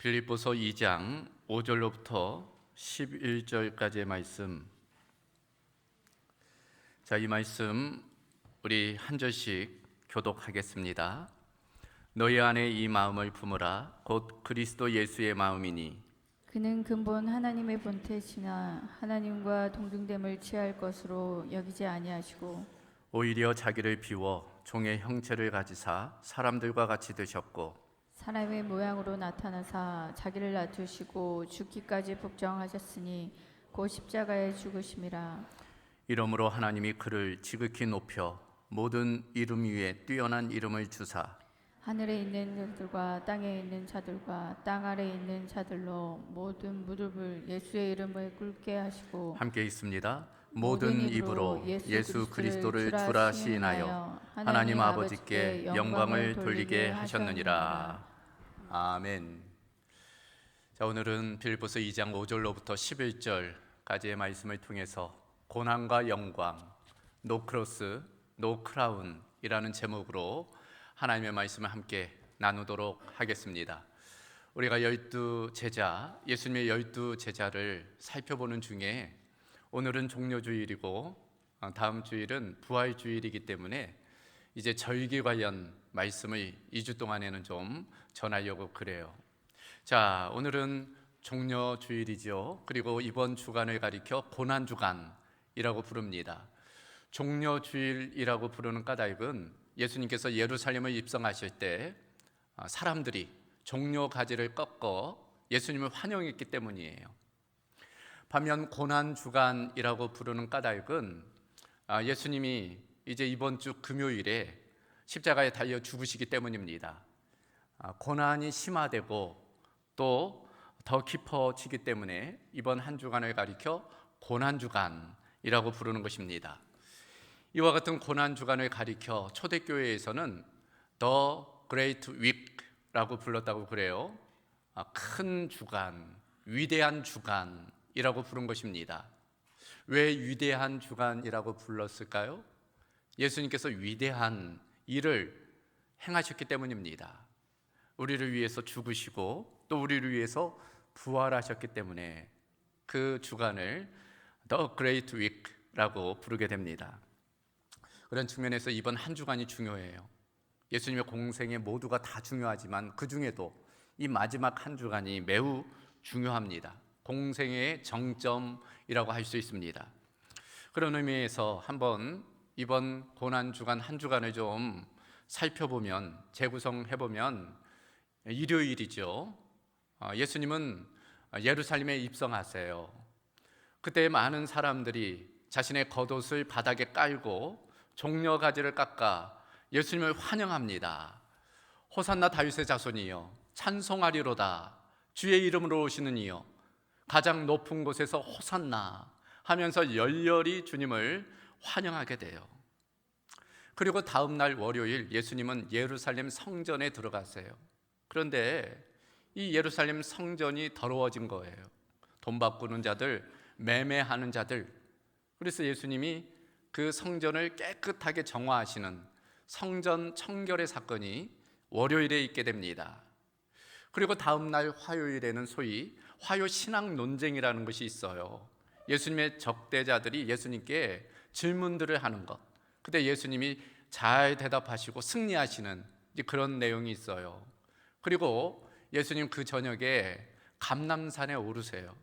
빌립보서 2장 5절로부터 11절까지의 말씀. 자, 이 말씀 우리 한 절씩 교독하겠습니다. 너희 안에 이 마음을 품으라. 곧 그리스도 예수의 마음이니 그는 근본 하나님의 본태시나 하나님과 동등됨을 취할 것으로 여기지 아니하시고 오히려 자기를 비워 종의 형체를 가지사 사람들과 같이 되셨고 사람의 모양으로 나타나사 자기를 낮추시고 죽기까지 복종하셨으니 곧 십자가에 죽으심이라. 이러므로 하나님이 그를 지극히 높여 모든 이름 위에 뛰어난 이름을 주사 하늘에 있는 자들과 땅에 있는 자들과 땅 아래에 있는 자들로 모든 무릎을 예수의 이름을 꿇게 하시고 함께 있습니다. 모든 입으로 예수 그리스도를 주라 시인하여 하나님 아버지께 영광을 돌리게 하셨느니라. 아멘. 자, 오늘은 빌립보서 2장 5절로부터 11절까지의 말씀을 통해서 고난과 영광, 노 크로스, 노 크라운이라는 제목으로 하나님의 말씀을 함께 나누도록 하겠습니다. 우리가 12제자, 예수님의 12제자를 살펴보는 중에 오늘은 종료주일이고 다음 주일은 부활주일이기 때문에 이제 절기 관련 말씀을 2주 동안에는 좀 전하려고 그래요. 자, 오늘은 종료주일이죠. 그리고 이번 주간을 가리켜 고난주간이라고 부릅니다. 종료주일이라고 부르는 까닭은 예수님께서 예루살렘을 입성하실 때 사람들이 종려 가지를 꺾어 예수님을 환영했기 때문이에요. 반면 고난주간이라고 부르는 까닭은 예수님이 이제 이번 주 금요일에 십자가에 달려 죽으시기 때문입니다. 고난이 심화되고 또 더 깊어지기 때문에 이번 한 주간을 가리켜 고난주간이라고 부르는 것입니다. 이와 같은 고난주간을 가리켜 초대교회에서는 The Great Week라고 불렀다고 그래요. 큰 주간, 위대한 주간이라고 부른 것입니다. 왜 위대한 주간이라고 불렀을까요? 예수님께서 위대한 일을 행하셨기 때문입니다. 우리를 위해서 죽으시고 또 우리를 위해서 부활하셨기 때문에 그 주간을 The Great Week라고 부르게 됩니다. 그런 측면에서 이번 한 주간이 중요해요. 예수님의 공생에 모두가 다 중요하지만 그 중에도 이 마지막 한 주간이 매우 중요합니다. 공생의 정점이라고 할 수 있습니다. 그런 의미에서 한번 이번 고난주간 한 주간을 좀 살펴보면, 재구성해보면 일요일이죠. 예수님은 예루살렘에 입성하세요. 그때 많은 사람들이 자신의 겉옷을 바닥에 깔고 종려가지를 깎아 예수님을 환영합니다. 호산나 다윗의 자손이여 찬송하리로다. 주의 이름으로 오시는 이여 가장 높은 곳에서 호산나 하면서 열렬히 주님을 환영하게 돼요. 그리고 다음 날 월요일 예수님은 예루살렘 성전에 들어가세요. 그런데 이 예루살렘 성전이 더러워진 거예요. 돈 바꾸는 자들, 매매하는 자들. 그래서 예수님이 그 성전을 깨끗하게 정화하시는 성전 청결의 사건이 월요일에 있게 됩니다. 그리고 다음 날 화요일에는 소위 화요 신학 논쟁이라는 것이 있어요. 예수님의 적대자들이 예수님께 질문들을 하는 것. 그때 예수님이 잘 대답하시고 승리하시는 그런 내용이 있어요. 그리고 예수님 그 저녁에 감람산에 오르세요.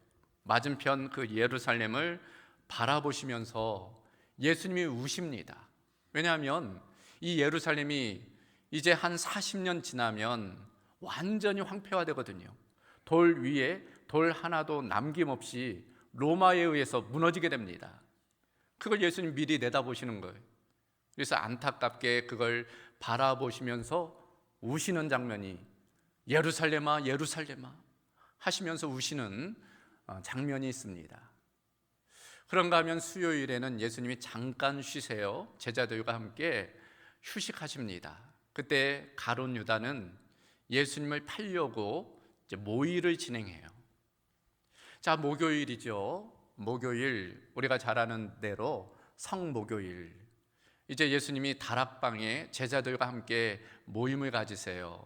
맞은편 그 예루살렘을 바라보시면서 예수님이 우십니다. 왜냐하면 이 예루살렘이 이제 한 40년 지나면 완전히 황폐화되거든요. 돌 위에 돌 하나도 남김없이 로마에 의해서 무너지게 됩니다. 그걸 예수님 미리 내다보시는 거예요. 그래서 안타깝게 그걸 바라보시면서 우시는 장면이 예루살렘아 예루살렘아 하시면서 우시는 장면이 있습니다. 그런가 하면 수요일에는 예수님이 잠깐 쉬세요. 제자들과 함께 휴식하십니다. 그때 가룟 유다는 예수님을 팔려고 이제 모의를 진행해요. 자, 목요일이죠. 목요일 우리가 잘 아는 대로 성목요일. 이제 예수님이 다락방에 제자들과 함께 모임을 가지세요.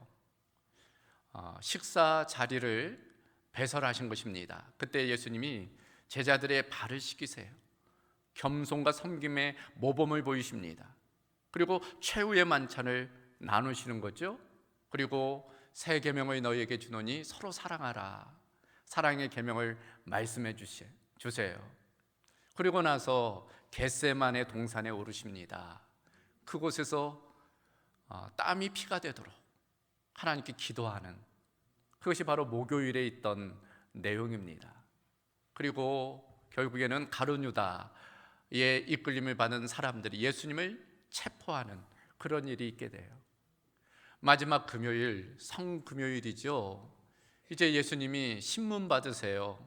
식사 자리를 배설하신 것입니다. 그때 예수님이 제자들의 발을 씻기세요. 겸손과 섬김의 모범을 보이십니다. 그리고 최후의 만찬을 나누시는 거죠. 그리고 새 계명을 너희에게 주노니 서로 사랑하라. 사랑의 계명을 말씀해 주세요. 그리고 나서 겟세마네 동산에 오르십니다. 그곳에서 땀이 피가 되도록 하나님께 기도하는, 그것이 바로 목요일에 있던 내용입니다. 그리고 결국에는 가룟 유다의 이끌림을 받은 사람들이 예수님을 체포하는 그런 일이 있게 돼요. 마지막 금요일, 성금요일이죠. 이제 예수님이 신문 받으세요.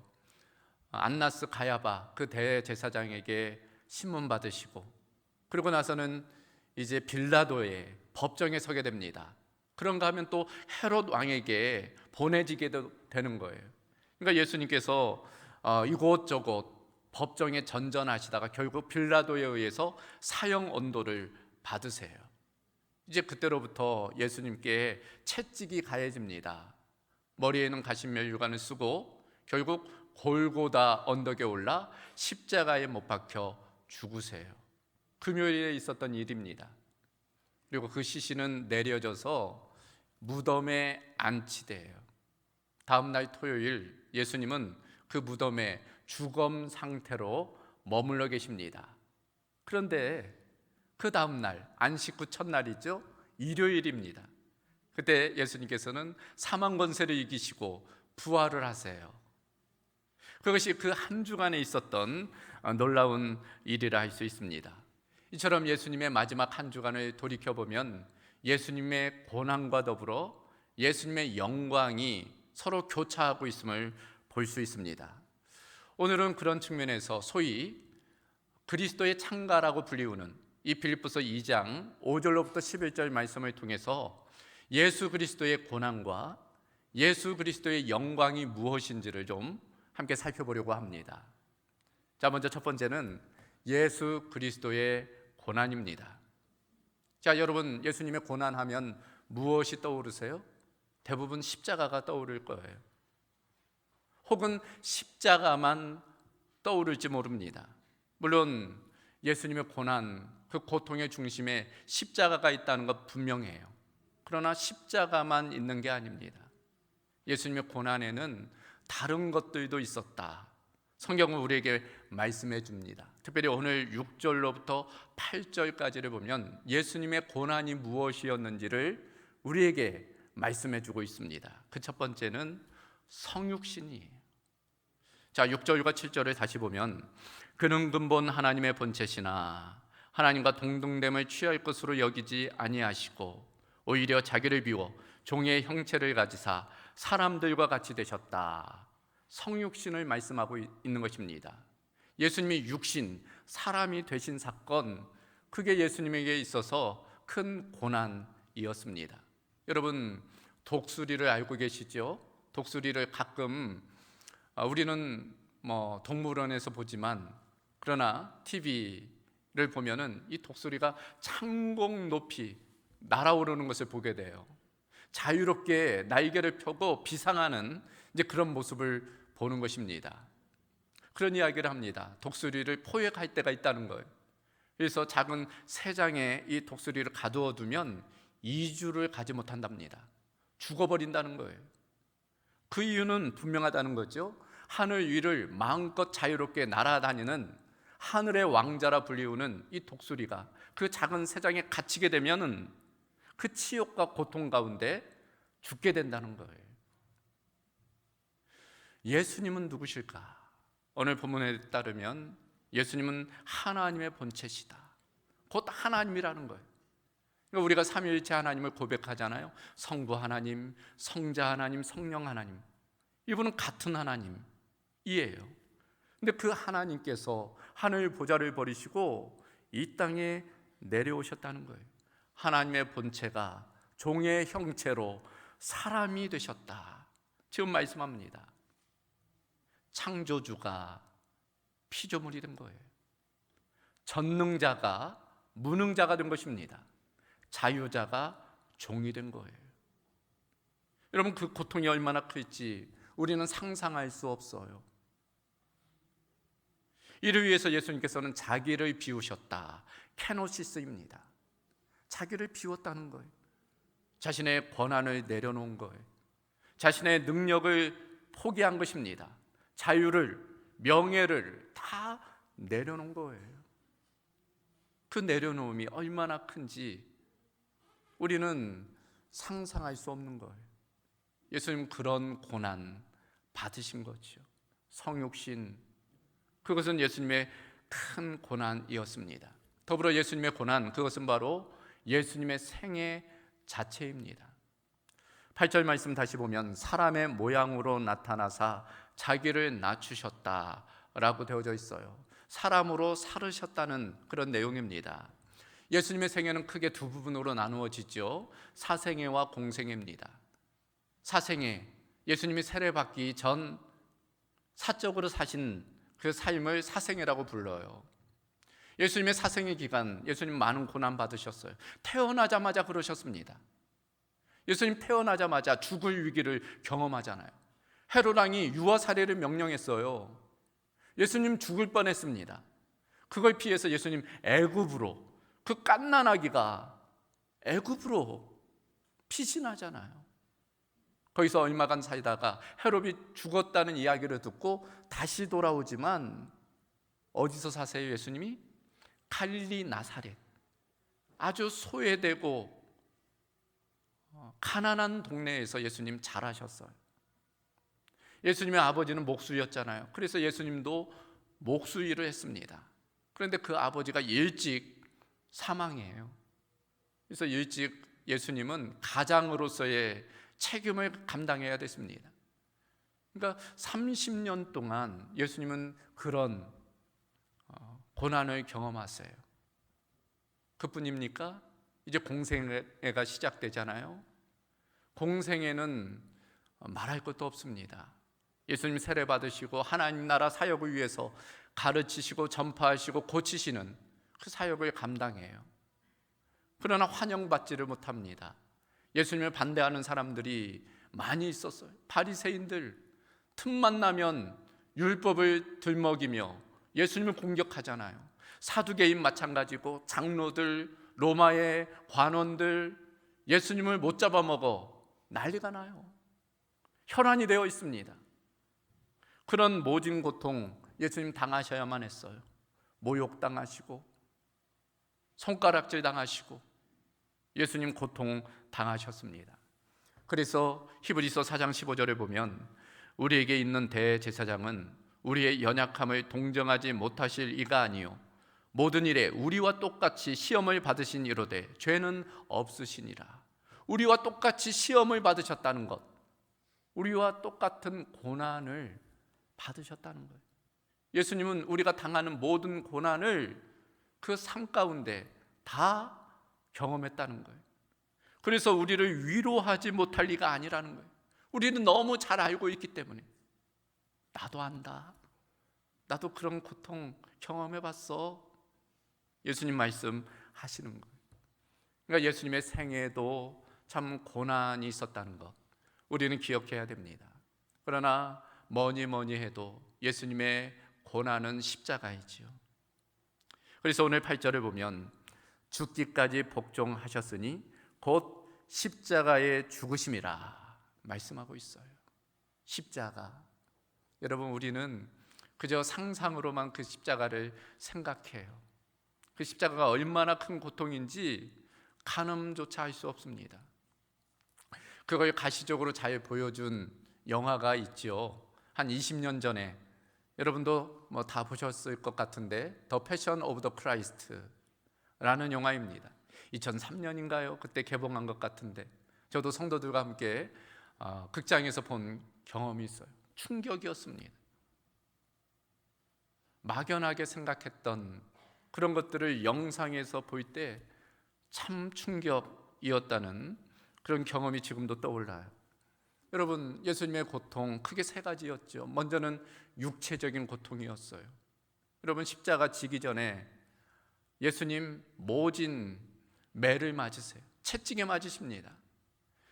안나스 가야바 그 대제사장에게 신문 받으시고, 그리고 나서는 이제 빌라도의 법정에 서게 됩니다. 그런가 하면 또 헤롯 왕에게 보내지게 되는 거예요. 그러니까 예수님께서 이곳저곳 법정에 전전하시다가 결국 빌라도에 의해서 사형 언도를 받으세요. 이제 그때로부터 예수님께 채찍이 가해집니다. 머리에는 가시면류관을 쓰고 결국 골고다 언덕에 올라 십자가에 못 박혀 죽으세요. 금요일에 있었던 일입니다. 그리고 그 시신은 내려져서 무덤에 안치돼요. 다음 날 토요일 예수님은 그 무덤에 주검 상태로 머물러 계십니다. 그런데 그 다음 날 안식 후 첫날이죠. 일요일입니다. 그때 예수님께서는 사망 권세를 이기시고 부활을 하세요. 그것이 그 한 주간에 있었던 놀라운 일이라 할 수 있습니다. 이처럼 예수님의 마지막 한 주간을 돌이켜보면 예수님의 고난과 더불어 예수님의 영광이 서로 교차하고 있음을 볼 수 있습니다. 오늘은 그런 측면에서 소위 그리스도의 창가라고 불리우는 이 빌립보서 2장 5절로부터 11절 말씀을 통해서 예수 그리스도의 고난과 예수 그리스도의 영광이 무엇인지를 좀 함께 살펴보려고 합니다. 자, 먼저 첫 번째는 예수 그리스도의 고난입니다. 자, 여러분, 예수님의 고난하면 무엇이 떠오르세요? 대부분 십자가가 떠오를 거예요. 혹은 십자가만 떠오를지 모릅니다. 물론 예수님의 고난, 그 고통의 중심에 십자가가 있다는 것 분명해요. 그러나 십자가만 있는 게 아닙니다. 예수님의 고난에는 다른 것들도 있었다. 성경은 우리에게 말씀해 줍니다. 특별히 오늘 6절로부터 8절까지를 보면 예수님의 고난이 무엇이었는지를 우리에게 말씀해 주고 있습니다. 그 첫 번째는 성육신이에요. 자, 6절과 7절을 다시 보면 그는 근본 하나님의 본체시나 하나님과 동등됨을 취할 것으로 여기지 아니하시고 오히려 자기를 비워 종의 형체를 가지사 사람들과 같이 되셨다. 성육신을 말씀하고 있는 것입니다. 예수님이 육신, 사람이 되신 사건, 그게 예수님에게 있어서 큰 고난이었습니다. 여러분, 독수리를 알고 계시죠? 독수리를 가끔 우리는 동물원에서 보지만, 그러나 TV를 보면은 이 독수리가 창공 높이 날아오르는 것을 보게 돼요. 자유롭게 날개를 펴고 비상하는 이제 그런 모습을 보는 것입니다. 그런 이야기를 합니다. 독수리를 포획할 때가 있다는 거예요. 그래서 작은 새장에 이 독수리를 가두어 두면 2주를 가지 못한답니다. 죽어버린다는 거예요. 그 이유는 분명하다는 거죠. 하늘 위를 마음껏 자유롭게 날아다니는 하늘의 왕자라 불리우는 이 독수리가 그 작은 새장에 갇히게 되면은 그 치욕과 고통 가운데 죽게 된다는 거예요. 예수님은 누구실까? 오늘 본문에 따르면 예수님은 하나님의 본체시다. 곧 하나님이라는 거예요. 그러니까 우리가 삼위일체 하나님을 고백하잖아요. 성부 하나님, 성자 하나님, 성령 하나님. 이분은 같은 하나님이에요. 근데 그 하나님께서 하늘 보좌를 버리시고 이 땅에 내려오셨다는 거예요. 하나님의 본체가 종의 형체로 사람이 되셨다. 지금 말씀합니다. 창조주가 피조물이 된 거예요. 전능자가 무능자가 된 것입니다. 자유자가 종이 된 거예요. 여러분, 그 고통이 얼마나 클지 우리는 상상할 수 없어요. 이를 위해서 예수님께서는 자기를 비우셨다. 케노시스입니다. 자기를 비웠다는 거예요. 자신의 권한을 내려놓은 거예요. 자신의 능력을 포기한 것입니다. 자유를, 명예를 다 내려놓은 거예요. 그 내려놓음이 얼마나 큰지 우리는 상상할 수 없는 거예요. 예수님 그런 고난 받으신 거죠. 성육신, 그것은 예수님의 큰 고난이었습니다. 더불어 예수님의 고난, 그것은 바로 예수님의 생애 자체입니다. 8절 말씀 다시 보면 사람의 모양으로 나타나사 자기를 낮추셨다라고 되어져 있어요. 사람으로 살으셨다는 그런 내용입니다. 예수님의 생애는 크게 두 부분으로 나누어지죠. 사생애와 공생애입니다. 사생애, 예수님이 세례받기 전 사적으로 사신 그 삶을 사생애라고 불러요. 예수님의 사생애 기간, 예수님 많은 고난 받으셨어요. 태어나자마자 그러셨습니다. 예수님 태어나자마자 죽을 위기를 경험하잖아요. 헤롯 왕이 유아 살해를 명령했어요. 예수님 죽을 뻔했습니다. 그걸 피해서 예수님 애굽으로, 그 갓난아기가 애굽으로 피신하잖아요. 거기서 얼마간 살다가 헤롯이 죽었다는 이야기를 듣고 다시 돌아오지만 어디서 사세요? 예수님이 갈릴리 나사렛, 아주 소외되고 가난한 동네에서 예수님 자라셨어요. 예수님의 아버지는 목수였잖아요. 그래서 예수님도 목수 일을 했습니다. 그런데 그 아버지가 일찍 사망해요. 그래서 일찍 예수님은 가장으로서의 책임을 감당해야 됐습니다. 그러니까 30년 동안 예수님은 그런 고난을 경험하세요. 그뿐입니까? 이제 공생애가 시작되잖아요. 공생애는 말할 것도 없습니다. 예수님 세례 받으시고 하나님 나라 사역을 위해서 가르치시고 전파하시고 고치시는 그 사역을 감당해요. 그러나 환영받지를 못합니다. 예수님을 반대하는 사람들이 많이 있었어요. 바리새인들, 틈만 나면 율법을 들먹이며 예수님을 공격하잖아요. 사두개인 마찬가지고 장로들, 로마의 관원들 예수님을 못 잡아먹어 난리가 나요. 혈안이 되어 있습니다. 그런 모진 고통 예수님 당하셔야만 했어요. 모욕당하시고 손가락질 당하시고 예수님 고통 당하셨습니다. 그래서 히브리서 4장 15절에 보면 우리에게 있는 대제사장은 우리의 연약함을 동정하지 못하실 이가 아니요 모든 일에 우리와 똑같이 시험을 받으신 이로되 죄는 없으시니라. 우리와 똑같이 시험을 받으셨다는 것, 우리와 똑같은 고난을 받으셨다는 거예요. 예수님은 우리가 당하는 모든 고난을 그 삶 가운데 다 경험했다는 거예요. 그래서 우리를 위로하지 못할 리가 아니라는 거예요. 우리는 너무 잘 알고 있기 때문에 나도 안다, 나도 그런 고통 경험해봤어. 예수님 말씀하시는 거예요. 그러니까 예수님의 생애도 참 고난이 있었다는 것 우리는 기억해야 됩니다. 그러나 뭐니 해도 예수님의 고난은 십자가이지요. 그래서 오늘 8절을 보면 죽기까지 복종하셨으니 곧 십자가의 죽으심이라 말씀하고 있어요. 십자가. 여러분, 우리는 그저 상상으로만 그 십자가를 생각해요. 그 십자가가 얼마나 큰 고통인지 가늠조차 할 수 없습니다. 그걸 가시적으로 잘 보여준 영화가 있죠. 한 20년 전에 여러분도 뭐 다 보셨을 것 같은데 더 패션 오브 더 크라이스트라는 영화입니다. 2003년인가요? 그때 개봉한 것 같은데 저도 성도들과 함께 극장에서 본 경험이 있어요. 충격이었습니다. 막연하게 생각했던 그런 것들을 영상에서 볼 때 참 충격이었다는 그런 경험이 지금도 떠올라요. 여러분, 예수님의 고통 크게 세 가지였죠. 먼저는 육체적인 고통이었어요. 여러분, 십자가 지기 전에 예수님 모진 매를 맞으세요. 채찍에 맞으십니다.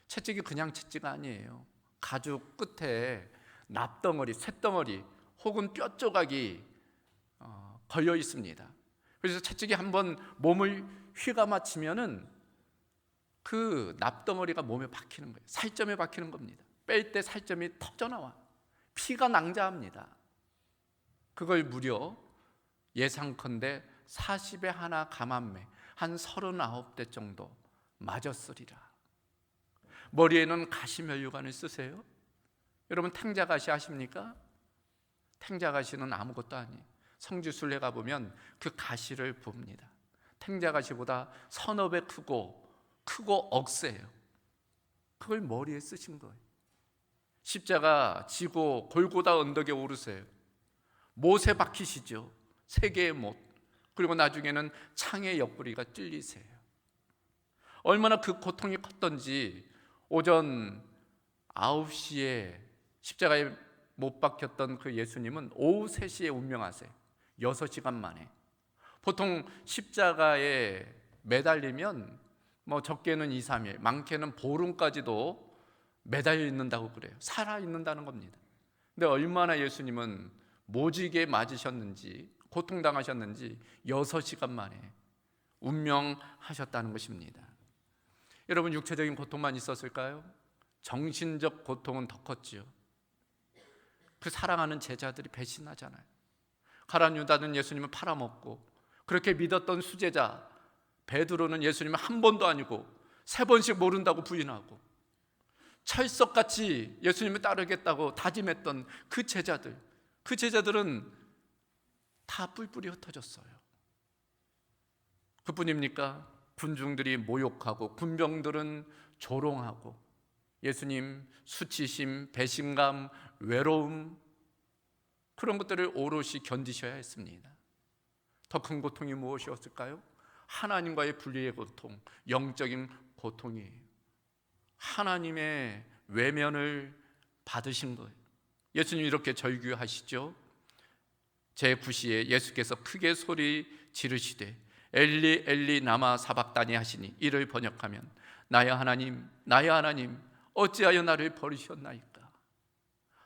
채찍이 그냥 채찍 아니에요. 가죽 끝에 납덩어리, 쇳덩어리 혹은 뼈 조각이 걸려 있습니다. 그래서 채찍이 한번 몸을 휘감아치면은 그 납덩어리가 몸에 박히는 거예요. 살점에 박히는 겁니다. 뺄 때 살점이 터져나와 피가 낭자합니다. 그걸 무려 예상컨대 40에 하나 감한매 한 39대 정도 맞았으리라. 머리에는 가시면류관을 쓰세요. 여러분 탱자가시 아십니까? 탱자가시는 아무것도 아니에요. 성지순례 가보면 그 가시를 봅니다. 탱자가시보다 서너 배 크고 억세요. 그걸 머리에 쓰신 거예요. 십자가 지고 골고다 언덕에 오르세요. 못에 박히시죠. 세 개의 못. 그리고 나중에는 창의 옆구리가 찔리세요. 얼마나 그 고통이 컸던지 오전 9시에 십자가에 못 박혔던 그 예수님은 오후 3시에 운명하세요. 6시간 만에. 보통 십자가에 매달리면 적게는 2, 3일, 많게는 보름까지도 매달려 있는다고 그래요. 살아 있는다는 겁니다. 근데 얼마나 예수님은 모지게 맞으셨는지, 고통당하셨는지 6시간 만에 운명하셨다는 것입니다. 여러분, 육체적인 고통만 있었을까요? 정신적 고통은 더 컸지요. 그 사랑하는 제자들이 배신하잖아요. 가룟 유다는 예수님을 팔아먹고, 그렇게 믿었던 수제자 베드로는 예수님을 한 번도 아니고 3번씩 모른다고 부인하고, 철석같이 예수님을 따르겠다고 다짐했던 그 제자들은 다 뿔뿔이 흩어졌어요. 그뿐입니까? 군중들이 모욕하고 군병들은 조롱하고, 예수님 수치심, 배신감, 외로움, 그런 것들을 오롯이 견디셔야 했습니다. 더 큰 고통이 무엇이었을까요? 하나님과의 분리의 고통, 영적인 고통이에요. 하나님의 외면을 받으신 거예요. 예수님이 이렇게 절규하시죠. 제9시에 예수께서 크게 소리 지르시되 엘리 엘리 라마 사박다니 하시니, 이를 번역하면 나의 하나님 나의 하나님 어찌하여 나를 버리셨나이까.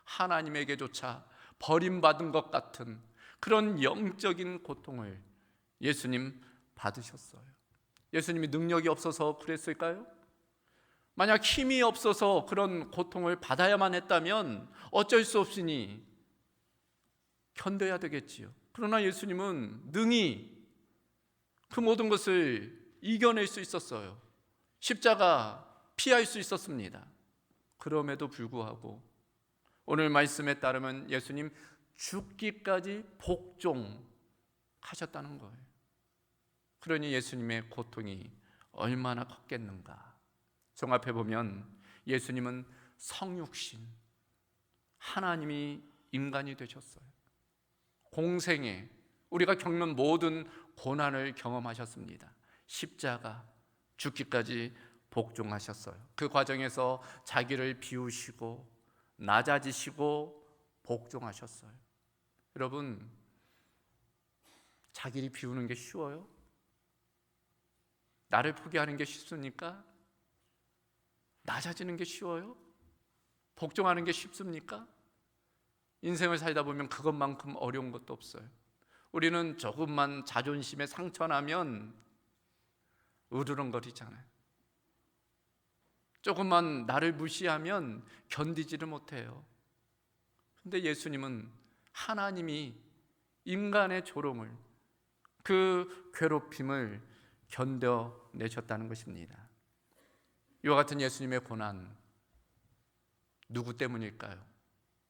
하나님에게조차 버림받은 것 같은 그런 영적인 고통을 예수님 받으셨어요. 예수님이 능력이 없어서 그랬을까요? 만약 힘이 없어서 그런 고통을 받아야만 했다면 어쩔 수 없으니 견뎌야 되겠지요. 그러나 예수님은 능히 그 모든 것을 이겨낼 수 있었어요. 십자가 피할 수 있었습니다. 그럼에도 불구하고 오늘 말씀에 따르면 예수님 죽기까지 복종하셨다는 거예요. 그러니 예수님의 고통이 얼마나 컸겠는가. 종합해 보면 예수님은 성육신, 하나님이 인간이 되셨어요. 공생에 우리가 겪는 모든 고난을 경험하셨습니다. 십자가, 죽기까지 복종하셨어요. 그 과정에서 자기를 비우시고 낮아지시고 복종하셨어요. 여러분, 자기를 비우는 게 쉬워요? 나를 포기하는 게 쉽습니까? 낮아지는 게 쉬워요? 복종하는 게 쉽습니까? 인생을 살다 보면 그것만큼 어려운 것도 없어요. 우리는 조금만 자존심에 상처나면 으르렁거리잖아요. 조금만 나를 무시하면 견디지를 못해요. 근데 예수님은 하나님이 인간의 조롱을, 그 괴롭힘을 견뎌내셨다는 것입니다. 이와 같은 예수님의 고난, 누구 때문일까요?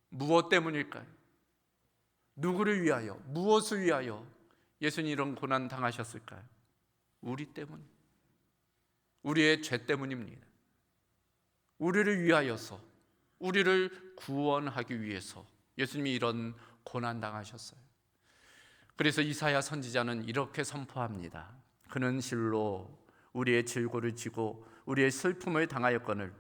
무엇 때문일까요? 누구를 위하여, 무엇을 위하여 예수님이 이런 고난 당하셨을까요? 우리 때문, 우리의 죄 때문입니다. 우리를 위하여서, 우리를 구원하기 위해서 예수님이 이런 고난 당하셨어요. 그래서 이사야 선지자는 이렇게 선포합니다. 그는 실로 우리의 질고를 지고 우리의 슬픔을 당하였거늘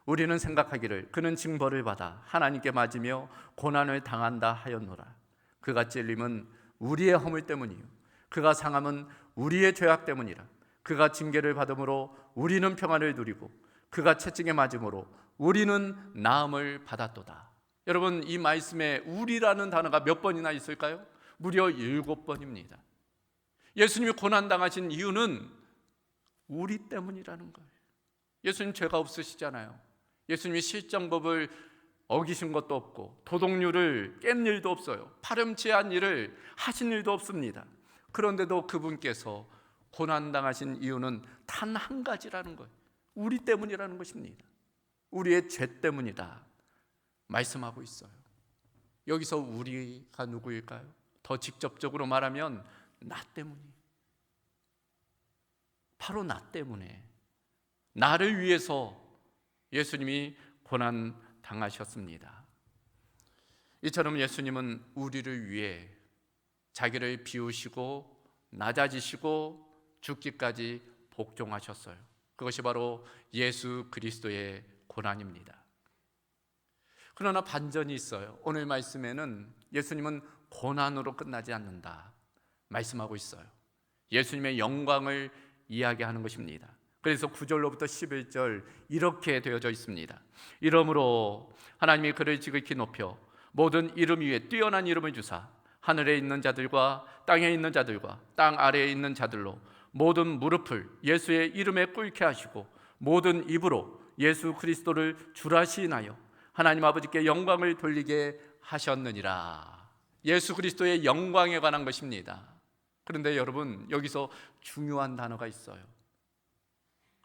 우리는 생각하기를 그는 징벌을 받아 하나님께 맞으며 고난을 당한다 하였노라. 그가 찔림은 우리의 허물 때문이요 그가 상함은 우리의 죄악 때문이라. 그가 징계를 받음으로 우리는 평안을 누리고 그가 채찍에 맞음으로 우리는 나음을 받았도다. 여러분, 이 말씀에 우리라는 단어가 몇 번이나 있을까요? 무려 7번입니다. 예수님이 고난당하신 이유는 우리 때문이라는 거예요. 예수님 죄가 없으시잖아요. 예수님이 실정법을 어기신 것도 없고 도덕률을 깬 일도 없어요. 파렴치한 일을 하신 일도 없습니다. 그런데도 그분께서 고난당하신 이유는 단 한 가지라는 거예요. 우리 때문이라는 것입니다. 우리의 죄 때문이다 말씀하고 있어요. 여기서 우리가 누구일까요? 더 직접적으로 말하면 나 때문이에요. 바로 나 때문에, 나를 위해서 예수님이 고난 당하셨습니다. 이처럼 예수님은 우리를 위해 자기를 비우시고 낮아지시고 죽기까지 복종하셨어요. 그것이 바로 예수 그리스도의 고난입니다. 그러나 반전이 있어요. 오늘 말씀에는 예수님은 고난으로 끝나지 않는다 말씀하고 있어요. 예수님의 영광을 이야기하는 것입니다. 그래서 9절로부터 11절 이렇게 되어져 있습니다. 이러므로 하나님이 그를 지극히 높여 모든 이름 위에 뛰어난 이름을 주사 하늘에 있는 자들과 땅에 있는 자들과 땅 아래에 있는 자들로 모든 무릎을 예수의 이름에 꿇게 하시고 모든 입으로 예수 그리스도를 주라 시인하여 하나님 아버지께 영광을 돌리게 하셨느니라. 예수 그리스도의 영광에 관한 것입니다. 그런데 여러분, 여기서 중요한 단어가 있어요.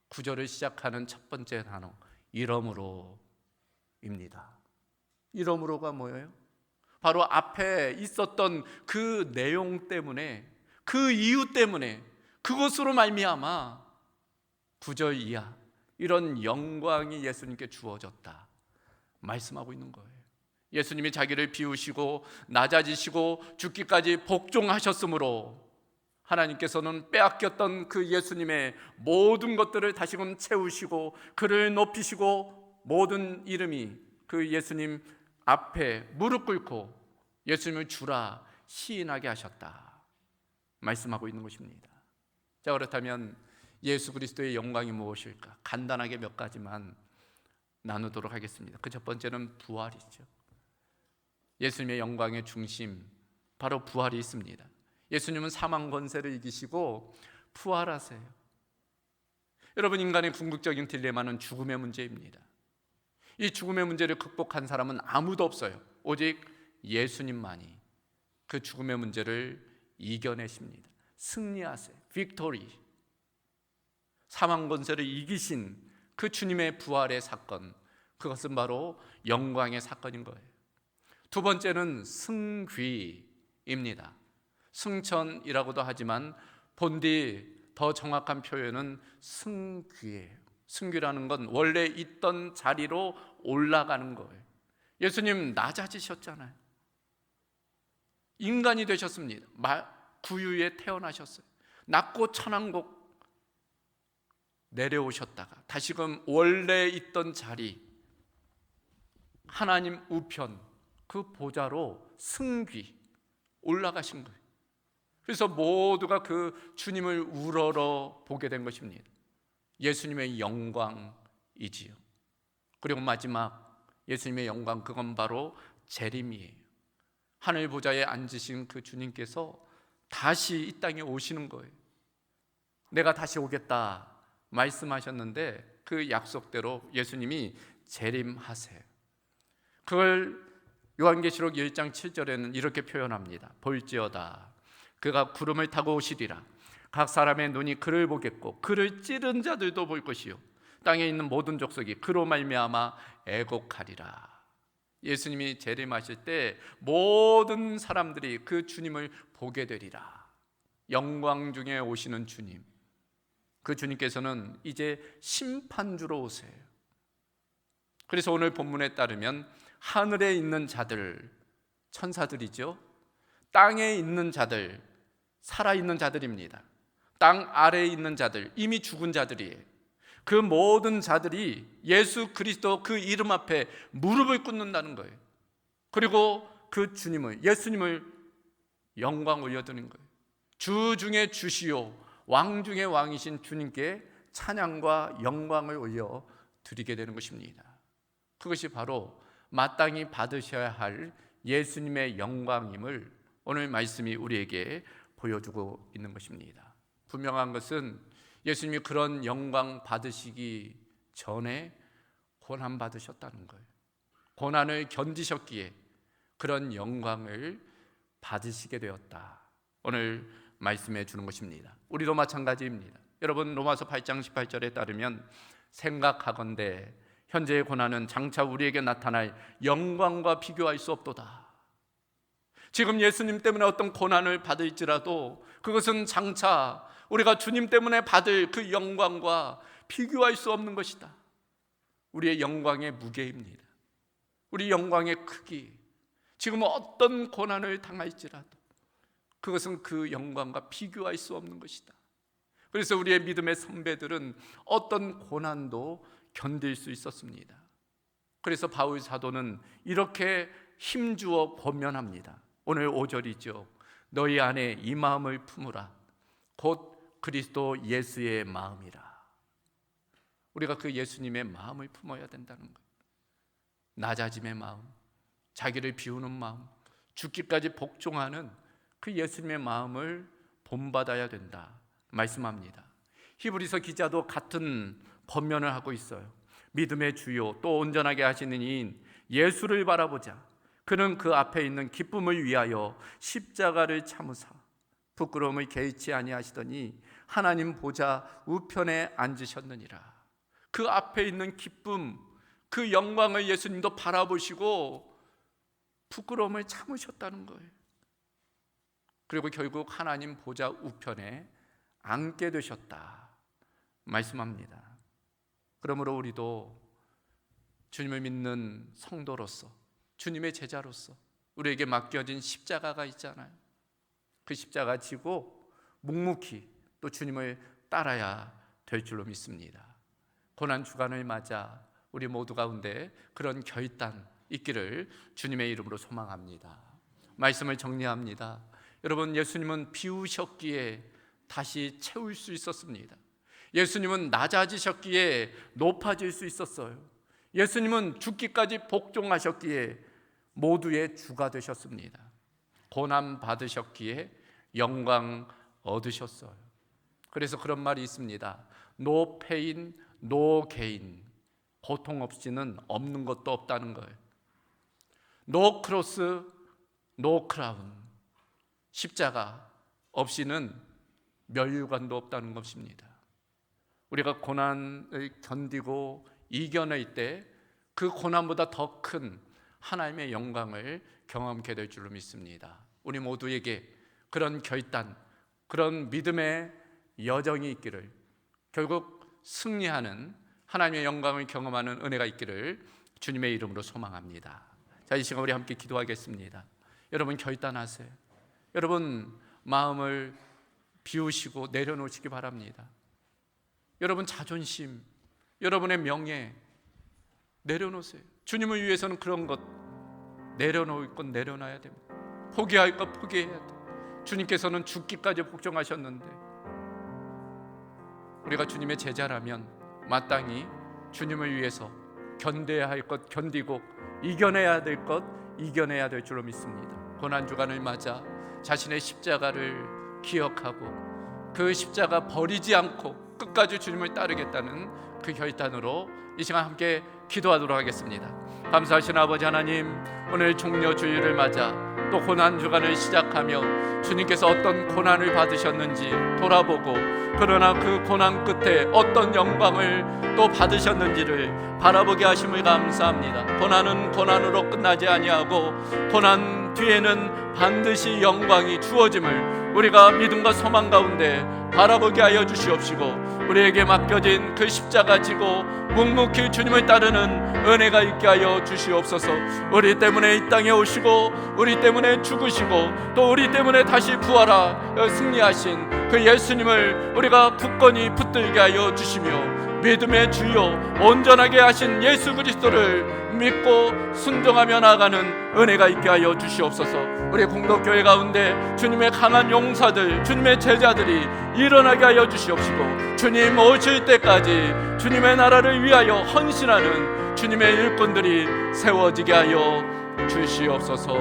9절을 시작하는 첫 번째 단어, 이러므로입니다. 이러므로가 뭐예요? 바로 앞에 있었던 그 내용 때문에, 그 이유 때문에, 그것으로 말미암아 9절 이하 이런 영광이 예수님께 주어졌다 말씀하고 있는 거예요. 예수님이 자기를 비우시고 낮아지시고 죽기까지 복종하셨으므로 하나님께서는 빼앗겼던 그 예수님의 모든 것들을 다시금 채우시고 그를 높이시고 모든 이름이 그 예수님 앞에 무릎 꿇고 예수님을 주라 시인하게 하셨다 말씀하고 있는 것입니다. 자, 그렇다면 예수 그리스도의 영광이 무엇일까? 간단하게 몇 가지만 나누도록 하겠습니다. 그 첫 번째는 부활이죠. 예수님의 영광의 중심, 바로 부활이 있습니다. 예수님은 사망 권세를 이기시고 부활하세요. 여러분, 인간의 궁극적인 딜레마는 죽음의 문제입니다. 이 죽음의 문제를 극복한 사람은 아무도 없어요. 오직 예수님만이 그 죽음의 문제를 이겨내십니다. 승리하세요. 빅토리. 사망 권세를 이기신 그 주님의 부활의 사건, 그것은 바로 영광의 사건인 거예요. 두 번째는 승귀입니다. 승천이라고도 하지만 본디 더 정확한 표현은 승귀예요. 승귀라는 건 원래 있던 자리로 올라가는 거예요. 예수님 낮아지셨잖아요. 인간이 되셨습니다. 구유에 태어나셨어요. 낮고 천왕국 내려오셨다가 다시금 원래 있던 자리, 하나님 우편 그 보좌로 승귀 올라가신 거예요. 그래서 모두가 그 주님을 우러러 보게 된 것입니다. 예수님의 영광이지요. 그리고 마지막 예수님의 영광, 그건 바로 재림이에요. 하늘 보좌에 앉으신 그 주님께서 다시 이 땅에 오시는 거예요. 내가 다시 오겠다 말씀하셨는데 그 약속대로 예수님이 재림하세요. 그걸 요한계시록 1장 7절에는 이렇게 표현합니다. 볼지어다 그가 구름을 타고 오시리라. 각 사람의 눈이 그를 보겠고 그를 찌른 자들도 볼 것이요 땅에 있는 모든 족속이 그로 말미암아 애곡하리라. 예수님이 재림하실 때 모든 사람들이 그 주님을 보게 되리라. 영광 중에 오시는 주님, 그 주님께서는 이제 심판주로 오세요. 그래서 오늘 본문에 따르면 하늘에 있는 자들, 천사들이죠. 땅에 있는 자들, 살아있는 자들입니다. 땅 아래에 있는 자들, 이미 죽은 자들이에요. 그 모든 자들이 예수 그리스도 그 이름 앞에 무릎을 꿇는다는 거예요. 그리고 그 주님을, 예수님을 영광 올려드리는 거예요. 주 중에 주시오 왕 중에 왕이신 주님께 찬양과 영광을 올려 드리게 되는 것입니다. 그것이 바로 마땅히 받으셔야 할 예수님의 영광임을 오늘 말씀이 우리에게 보여주고 있는 것입니다. 분명한 것은 예수님이 그런 영광 받으시기 전에 고난 받으셨다는 거예요. 고난을 견디셨기에 그런 영광을 받으시게 되었다. 오늘 말씀해 주는 것입니다. 우리도 마찬가지입니다. 여러분, 로마서 8장 18절에 따르면 생각하건대 현재의 고난은 장차 우리에게 나타날 영광과 비교할 수 없도다. 지금 예수님 때문에 어떤 고난을 받을지라도 그것은 장차 우리가 주님 때문에 받을 그 영광과 비교할 수 없는 것이다. 우리의 영광의 무게입니다. 우리 영광의 크기, 지금 어떤 고난을 당할지라도 그것은 그 영광과 비교할 수 없는 것이다. 그래서 우리의 믿음의 선배들은 어떤 고난도 견딜 수 있었습니다. 그래서 바울 사도는 이렇게 힘주어 권면합니다. 오늘 5절이죠. 너희 안에 이 마음을 품으라. 곧 그리스도 예수의 마음이라. 우리가 그 예수님의 마음을 품어야 된다는 거예요. 낮아짐의 마음, 자기를 비우는 마음, 죽기까지 복종하는 그 예수님의 마음을 본받아야 된다 말씀합니다. 히브리서 기자도 같은 권면을 하고 있어요. 믿음의 주요 또 온전하게 하시는 이인 예수를 바라보자. 그는 그 앞에 있는 기쁨을 위하여 십자가를 참으사 부끄러움을 개의치 아니하시더니 하나님 보좌 우편에 앉으셨느니라. 그 앞에 있는 기쁨, 그 영광을 예수님도 바라보시고 부끄러움을 참으셨다는 거예요. 그리고 결국 하나님 보좌 우편에 앉게 되셨다 말씀합니다. 그러므로 우리도 주님을 믿는 성도로서, 주님의 제자로서 우리에게 맡겨진 십자가가 있잖아요. 그 십자가 지고 묵묵히 또 주님을 따라야 될 줄로 믿습니다. 고난 주간을 맞아 우리 모두 가운데 그런 결단 있기를 주님의 이름으로 소망합니다. 말씀을 정리합니다. 여러분, 예수님은 비우셨기에 다시 채울 수 있었습니다. 예수님은 낮아지셨기에 높아질 수 있었어요. 예수님은 죽기까지 복종하셨기에 모두의 주가 되셨습니다. 고난 받으셨기에 영광 얻으셨어요. 그래서 그런 말이 있습니다. No pain, no gain. 고통 없이는 없는 것도 없다는 거예요. No cross, no crown. 십자가 없이는 멸류관도 없다는 것입니다. 우리가 고난을 견디고 이겨낼 때 그 고난보다 더 큰 하나님의 영광을 경험하게 될 줄로 믿습니다. 우리 모두에게 그런 결단, 그런 믿음의 여정이 있기를, 결국 승리하는 하나님의 영광을 경험하는 은혜가 있기를 주님의 이름으로 소망합니다. 자, 이 시간 우리 함께 기도하겠습니다. 여러분 결단하세요. 여러분 마음을 비우시고 내려놓으시기 바랍니다. 여러분 자존심, 여러분의 명예 내려놓으세요. 주님을 위해서는 그런 것 내려놓을 것 내려놔야 됩니다. 포기할 것 포기해야 돼. 주님께서는 죽기까지 복종하셨는데 우리가 주님의 제자라면 마땅히 주님을 위해서 견뎌야 할 것 견디고 이겨내야 될 것 이겨내야 될 줄로 믿습니다. 고난주간을 맞아 자신의 십자가를 기억하고 그 십자가 버리지 않고 끝까지 주님을 따르겠다는 그 결단으로 이 시간 함께 기도하도록 하겠습니다. 감사하신 아버지 하나님, 오늘 종려주일을 맞아 또 고난주간을 시작하며 주님께서 어떤 고난을 받으셨는지 돌아보고, 그러나 그 고난 끝에 어떤 영광을 또 받으셨는지를 바라보게 하심을 감사합니다. 고난은 고난으로 끝나지 아니하고 고난 뒤에는 반드시 영광이 주어짐을 우리가 믿음과 소망 가운데 바라보게 하여 주시옵시고, 우리에게 맡겨진 그 십자가 지고 묵묵히 주님을 따르는 은혜가 있게 하여 주시옵소서. 우리 때문에 이 땅에 오시고 우리 때문에 죽으시고 또 우리 때문에 다시 부활하 승리하신 그 예수님을 우리가 굳건히 붙들게 하여 주시며 믿음의 주요 온전하게 하신 예수 그리스도를 믿고 순종하며 나아가는 은혜가 있게 하여 주시옵소서. 우리 공동교회 가운데 주님의 강한 용사들, 주님의 제자들이 일어나게 하여 주시옵시고, 주님 오실 때까지 주님의 나라를 위하여 헌신하는 주님의 일꾼들이 세워지게 하여 주시옵소서.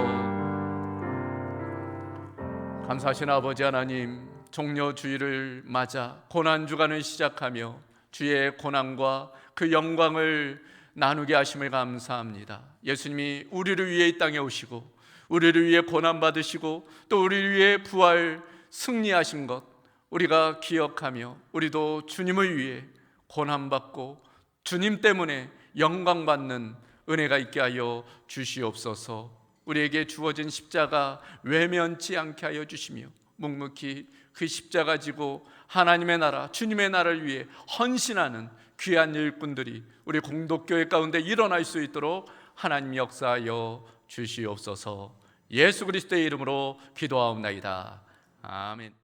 감사하신 아버지 하나님, 종려주일을 맞아 고난주간을 시작하며 주의 고난과 그 영광을 나누게 하심을 감사합니다. 예수님이 우리를 위해 이 땅에 오시고 우리를 위해 고난받으시고 또 우리를 위해 부활 승리하신 것 우리가 기억하며 우리도 주님을 위해 고난받고 주님 때문에 영광받는 은혜가 있게 하여 주시옵소서. 우리에게 주어진 십자가 외면치 않게 하여 주시며 묵묵히 그 십자가 지고 하나님의 나라, 주님의 나라를 위해 헌신하는 귀한 일꾼들이 우리 공동교회 가운데 일어날 수 있도록 하나님 역사하여 주시옵소서. 예수 그리스도의 이름으로 기도하옵나이다. 아멘.